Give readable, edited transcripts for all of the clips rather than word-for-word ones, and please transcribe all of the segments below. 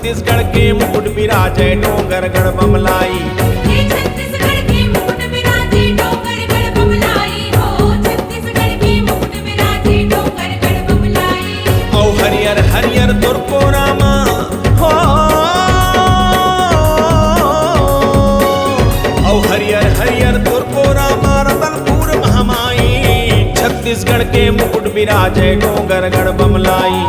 छत्तीसगढ़ के मुकुट बिराजे डोंगर गढ़ बमलाई। हे छत्तीसगढ़ के मुकुट बिराजे डोंगर गढ़ बमलाई हो, छत्तीसगढ़ के मुकुट बिराजे डोंगर गढ़ बमलाई। औ हरियर हरियर तुरको रामा हो, औ हरियर हरियर तुरको रामा रतनपुर महामाई। छत्तीसगढ़ के मुकुट बिराजे डोंगर गढ़ बमलाई।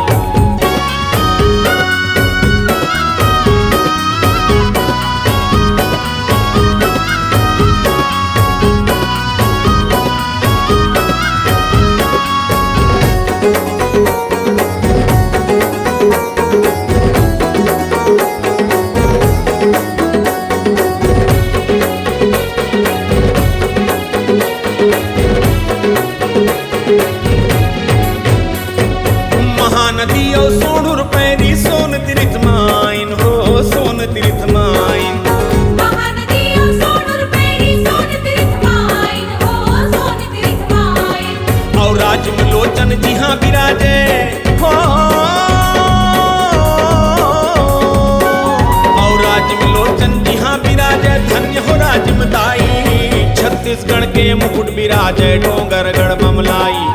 महानदी और सोढ़ुर पैरी सोन तीर्थ माइन हो, सोन तीर्थ माइन। महानदी और सोढ़ुर पैरी सोन तीर्थ माइन हो, सोन तीर्थ माइन। और राजमलोचन जी हाँ बिराजे हो, और राजमलोचन जी हाँ बिराजे धन्य हो राजमदाई। छत्तीसगढ़ के मुकुट बिराजे डोंगर गढ़ बमलाई।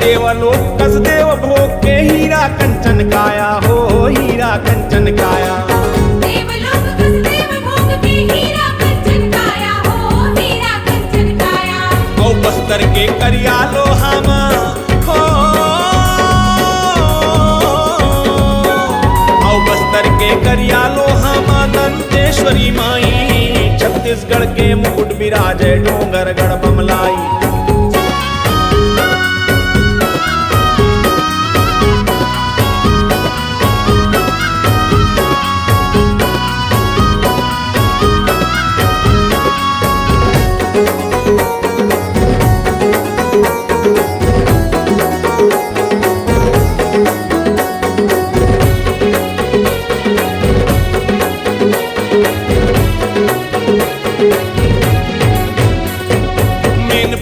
देवलोक कस देव भोग के हीरा कंचन काया हो, हीरा कंचन काया। देवलोक कस देव भोग के हीरा कंचन काया हो, हीरा कंचन काया। औ बस्तर के करिया लोहामा हो, औ बस्तर के करिया लोहामा दंतेश्वरी माई। छत्तीसगढ़ के मुकुट बिराजे डोंगर गढ़ बमलाई।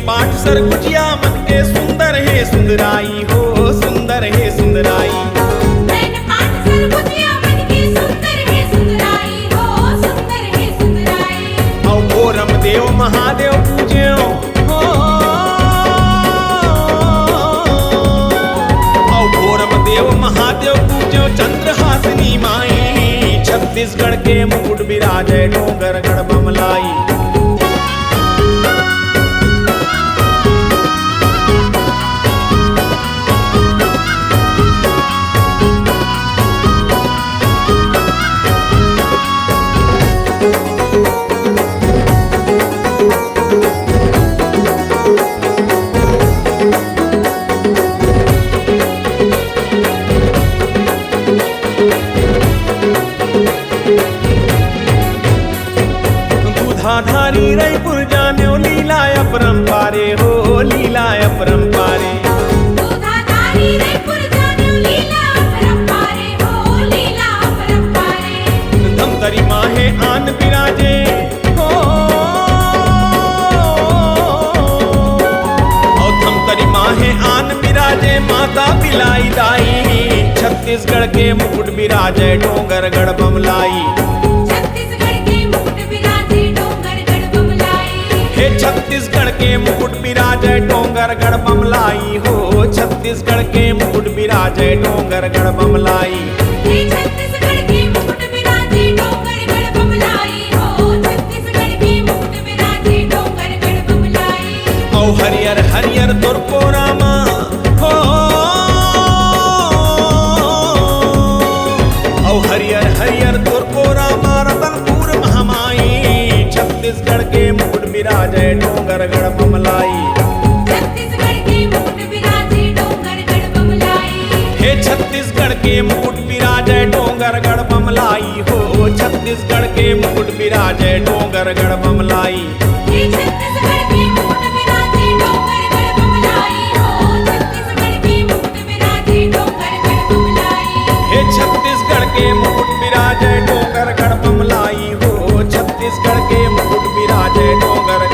पाठ सरगुजिया मन के सुंदर है सुंदराई हो, सुंदर है सुंदराई। नैन पाठ सरगुजिया मन के सुंदर है सुंदराई हो, सुंदर है सुंदराई। औ भोरम देव महादेव पूज्यो हो, औ भोरम देव महादेव पूज्यो चंद्रहासिनी माई। छत्तीसगढ़ के मुकुट बिराजे डोंगर गढ़ बमलाई। धारी रायपुर जाने लीला अपरंपारे हो, लीला अपरंपारे। दूधाधारी रायपुर जाने लीला अपरंपारे हो, लीला अपरंपारे। धमतरी माहे आन बिराजे हो, और धमतरी माहे आन बिराजे माता बिलाई दाई। छत्तीसगढ़ के मुकुट बिराजे डोंगर गढ़ बमलाई। छत्तीसगढ़ के मुकुट बिराजे डोंगर गढ़ बमलाई हो, छत्तीसगढ़ के मुकुट बिराजे डोंगर गढ़ बमलाई। हे छत्तीसगढ़ के मुकुट बिराजे डोंगर गढ़ बमलाई हो, छत्तीसगढ़ के मुकुट बिराजे डोंगर गढ़ बमलाई। औ हरियर हरियर तुरको रामा हो, औ हरियर हरियर तुरको रामा रतनपुर महामाई। छत्तीसगढ़ के मुकुट बिराजे डोंगर गढ़ बमलाई। छत्तीसगढ़ के मुकुट बिराजे डोंगर गढ़ बमलाई। हे छत्तीसगढ़ के मुकुट बिराजे डोंगर गढ़ बमलाई हो, छत्तीसगढ़ छत्तीसगढ़ के मुकुट विराजे डोंगरगढ़ बमलाई। हे छत्तीसगढ़ के मुकुट विराजे डोंगरगढ़ बमलाई हो, छत्तीसगढ़ के मुकुट विराजे डोंगरगढ़ बमलाई। हे छत्तीसगढ़ के मुकुट विराजे डोंगरगढ़ बमलाई हो, छत्तीसगढ़ के मुकुट विराजे डोंगरगढ़